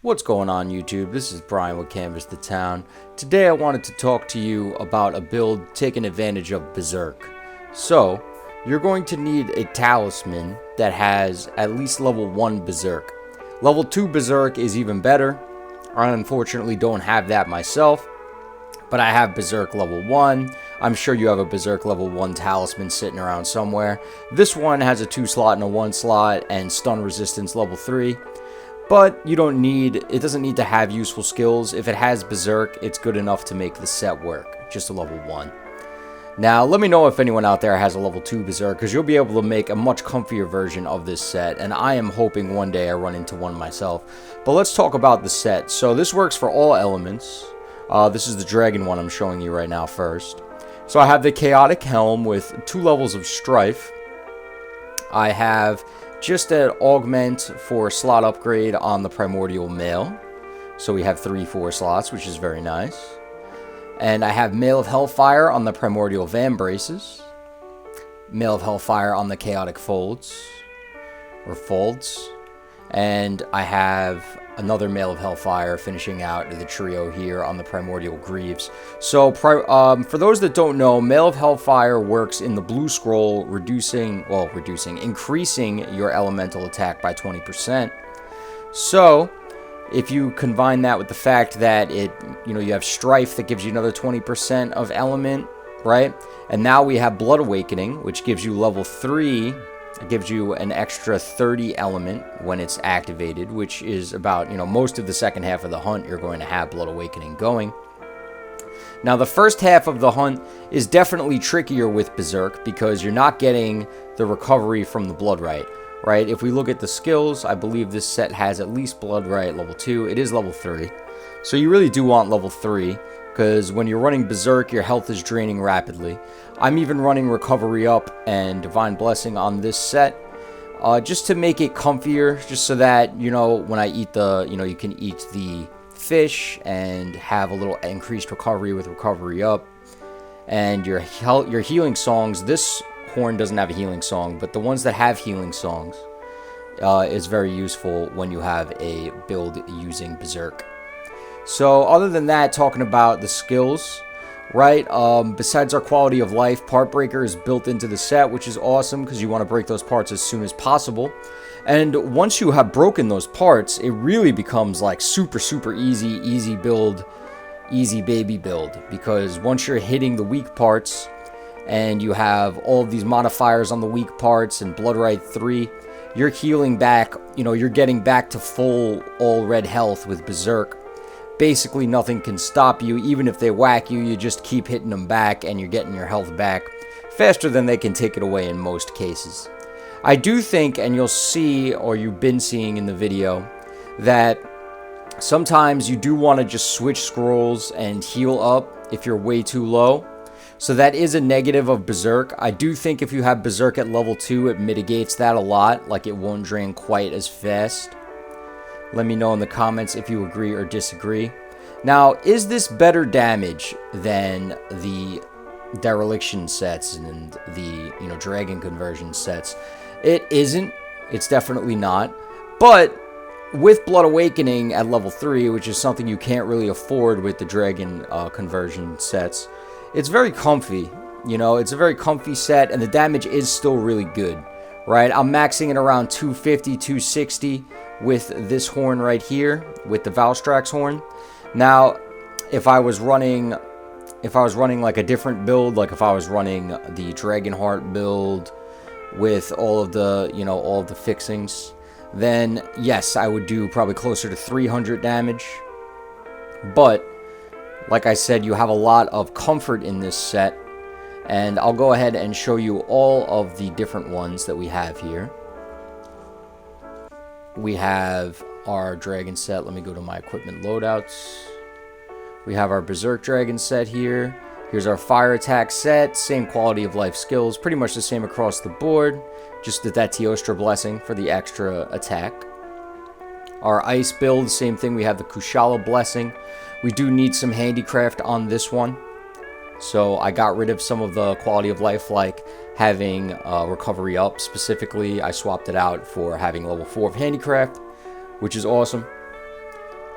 What's going on YouTube? This is Brian with Canvas the Town. Today I wanted to talk to you about a build taking advantage of Beserk. So, you're going to need a talisman that has at least level 1 Beserk. Level 2 Beserk is even better. I unfortunately don't have that myself, but I have Beserk level 1. I'm sure you have a Beserk level 1 talisman sitting around somewhere. This one has a 2 slot and a 1 slot and stun resistance level 3. But it doesn't need to have useful skills. If it has Beserk, it's good enough to make the set work. Just a level 1. Now, let me know if anyone out there has a level 2 Beserk, because you'll be able to make a much comfier version of this set, and I am hoping one day I run into one myself. But let's talk about the set. So this works for all elements. This is the dragon one I'm showing you right now first. So I have the chaotic helm with 2 levels of Strife. I have just an augment for slot upgrade on the Primordial mail. So we have 3-4 slots, which is very nice. And I have Mail of Hellfire on the Primordial Van Braces. Mail of Hellfire on the Chaotic Folds. And I have another Mail of Hellfire finishing out the trio here on the Primordial Greaves. So, for those that don't know, Mail of Hellfire works in the blue scroll, increasing your elemental attack by 20%. So, if you combine that with the fact that you have Strife that gives you another 20% of element, right? And now we have Blood Awakening, which gives you level 3. It gives you an extra 30 element when it's activated, which is about, most of the second half of the hunt you're going to have Blood Awakening going. Now, the first half of the hunt is definitely trickier with Beserk because you're not getting the recovery from the Blood Rite, right? If we look at the skills, I believe this set has at least Blood Rite level 2. It is level 3. So you really do want level 3 because when you're running Beserk, your health is draining rapidly. I'm even running Recovery Up and Divine Blessing on this set just to make it comfier, just so that, when I eat you can eat the fish and have a little increased recovery with Recovery Up. And your healing songs, this horn doesn't have a healing song, but the ones that have healing songs is very useful when you have a build using Beserk. So other than that, talking about the skills, right, besides our quality of life, Part Breaker is built into the set, which is awesome because you want to break those parts as soon as possible. And once you have broken those parts, it really becomes like super easy build, easy baby build, because once you're hitting the weak parts and you have all of these modifiers on the weak parts and Blood Rite 3, you're healing back, you're getting back to full all red health with Beserk. Basically nothing can stop you. Even if they whack you, you just keep hitting them back and you're getting your health back faster than they can take it away in most cases. I do think, and you'll see, or you've been seeing in the video, that sometimes you do want to just switch scrolls and heal up if you're way too low. So that is a negative of Beserk. I do think if you have Beserk at level 2, it mitigates that a lot, like it won't drain quite as fast. Let me know in the comments if you agree or disagree. Now, is this better damage than the dereliction sets and the dragon conversion sets? It isn't. It's definitely not. But with Blood Awakening at level 3, which is something you can't really afford with the dragon conversion sets, it's very comfy. It's a very comfy set, and the damage is still really good. Right, I'm maxing it around 250, 260 with this horn right here, with the Valstrax horn. Now, if I was running like a different build, like if I was running the Dragonheart build with all of the, all of the fixings, then yes, I would do probably closer to 300 damage. But like I said, you have a lot of comfort in this set. And I'll go ahead and show you all of the different ones that we have here. We have our dragon set. Let me go to my equipment loadouts. We have our Beserk dragon set here. Here's our fire attack set. Same quality of life skills. Pretty much the same across the board. Just that Teostra blessing for the extra attack. Our ice build, same thing. We have the Kushala blessing. We do need some handicraft on this one. So I got rid of some of the quality of life, like having recovery up. Specifically, I swapped it out for having level 4 of handicraft, which is awesome.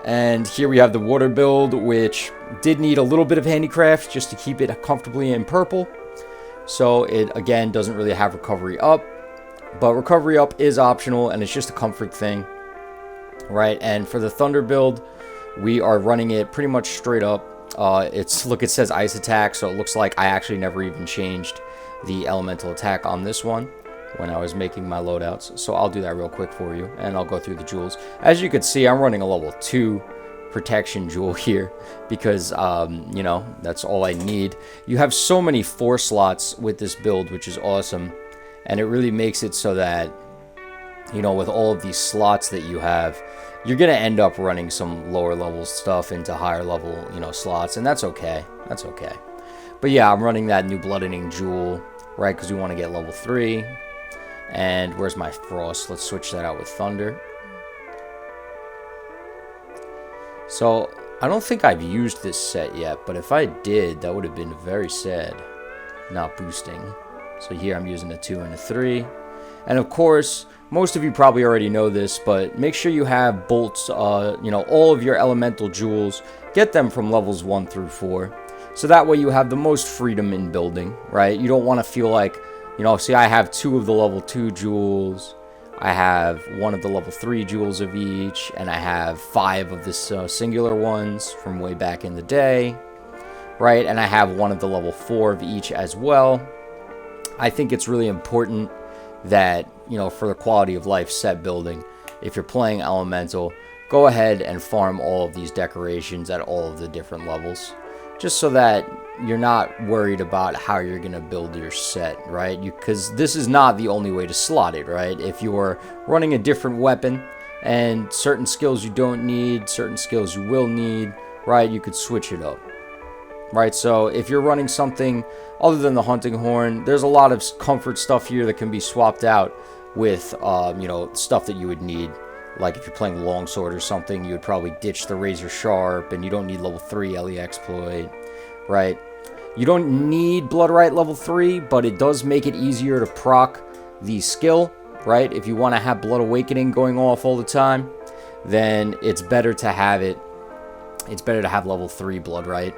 And here we have the water build, which did need a little bit of handicraft just to keep it comfortably in purple. So it, again, doesn't really have recovery up. But recovery up is optional, and it's just a comfort thing, right? And for the thunder build, we are running it pretty much straight up. It says ice attack, so it looks like I actually never even changed the elemental attack on this one when I was making my loadouts. So I'll do that real quick for you, and I'll go through the jewels. As you can see, I'm running a level 2 protection jewel here because, you know, that's all I need. You have so many 4 slots with this build, which is awesome. And it really makes it so that, you know, with all of these slots that you have, you're going to end up running some lower level stuff into higher level, you know, slots. And that's okay. That's okay. But yeah, I'm running that new bloodening jewel, right? Because we want to get level 3. And where's my frost? Let's switch that out with thunder. So I don't think I've used this set yet, but if I did, that would have been very sad not boosting. So here I'm using a 2 and a 3. And of course, most of you probably already know this, but make sure you have bolts, you know, all of your elemental jewels. Get them from levels 1 through 4. So that way you have the most freedom in building, right? You don't want to feel like, you know, see, I have 2 of the level 2 jewels. I have 1 of the level 3 jewels of each. And I have 5 of this singular ones from way back in the day, right? And I have 1 of the level 4 of each as well. I think it's really important that, you know, for the quality of life set building, if you're playing elemental, go ahead and farm all of these decorations at all of the different levels, just so that you're not worried about how you're going to build your set, right? Because this is not the only way to slot it, right? If you're running a different weapon and certain skills you don't need, certain skills you will need, right, you could switch it up. Right, so if you're running something other than the hunting horn, there's a lot of comfort stuff here that can be swapped out with, you know, stuff that you would need. Like if you're playing longsword or something, you would probably ditch the razor sharp, and you don't need level 3 LE exploit, right? You don't need Blood Rite level 3, but it does make it easier to proc the skill, right? If you want to have Blood Awakening going off all the time, then it's better to have it. It's better to have level 3 Blood Rite.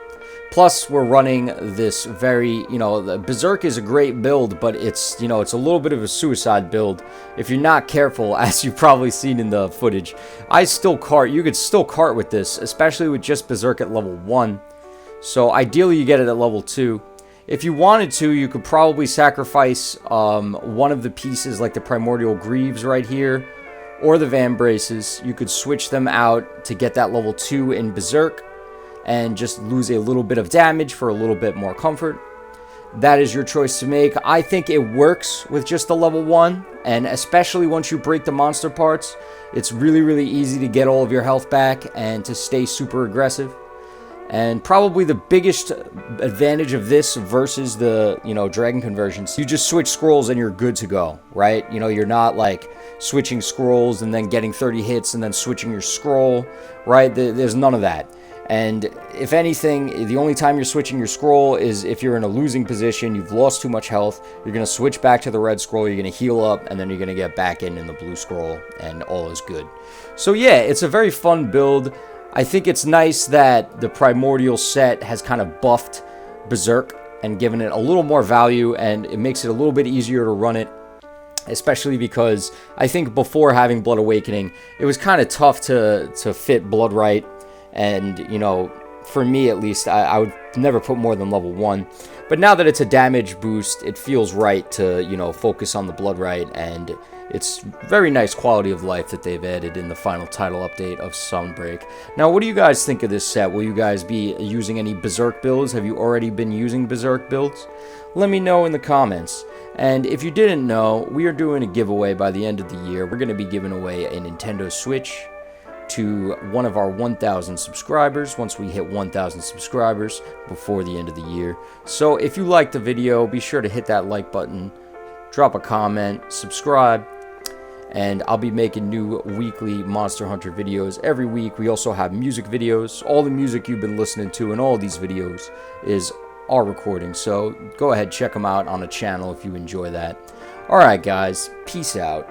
Plus, we're running this very, you know, the Beserk is a great build, but it's, you know, it's a little bit of a suicide build. If you're not careful, as you've probably seen in the footage, you could still cart with this, especially with just Beserk at level 1. So ideally, you get it at level 2. If you wanted to, you could probably sacrifice one of the pieces, like the Primordial Greaves right here, or the Van Braces. You could switch them out to get that level 2 in Beserk, and just lose a little bit of damage for a little bit more comfort. That is your choice to make. I think it works with just the level 1, and especially once you break the monster parts, it's really, really easy to get all of your health back and to stay super aggressive. And probably the biggest advantage of this versus the, you know, dragon conversions, you just switch scrolls and you're good to go, right? You know, you're not like switching scrolls and then getting 30 hits and then switching your scroll, right? There's none of that. And if anything, the only time you're switching your scroll is if you're in a losing position, you've lost too much health, you're going to switch back to the red scroll, you're going to heal up, and then you're going to get back in the blue scroll, and all is good. So yeah, it's a very fun build. I think it's nice that the Primordial set has kind of buffed Beserk and given it a little more value, and it makes it a little bit easier to run it. Especially because I think before having Blood Awakening, it was kind of tough to fit Blood Rite. And, you know, for me at least, I would never put more than level 1. But now that it's a damage boost, it feels right to, you know, focus on the Blood Rite. And it's very nice quality of life that they've added in the final title update of Sunbreak. Now, what do you guys think of this set? Will you guys be using any Beserk builds? Have you already been using Beserk builds? Let me know in the comments. And if you didn't know, we are doing a giveaway by the end of the year. We're going to be giving away a Nintendo Switch to one of our 1,000 subscribers once we hit 1,000 subscribers before the end of the year. So if you liked the video, be sure to hit that like button, drop a comment, subscribe, and I'll be making new weekly Monster Hunter videos every week. We also have music videos. All the music you've been listening to in all these videos is our recording, so go ahead, check them out on the channel if you enjoy that. Alright guys, peace out.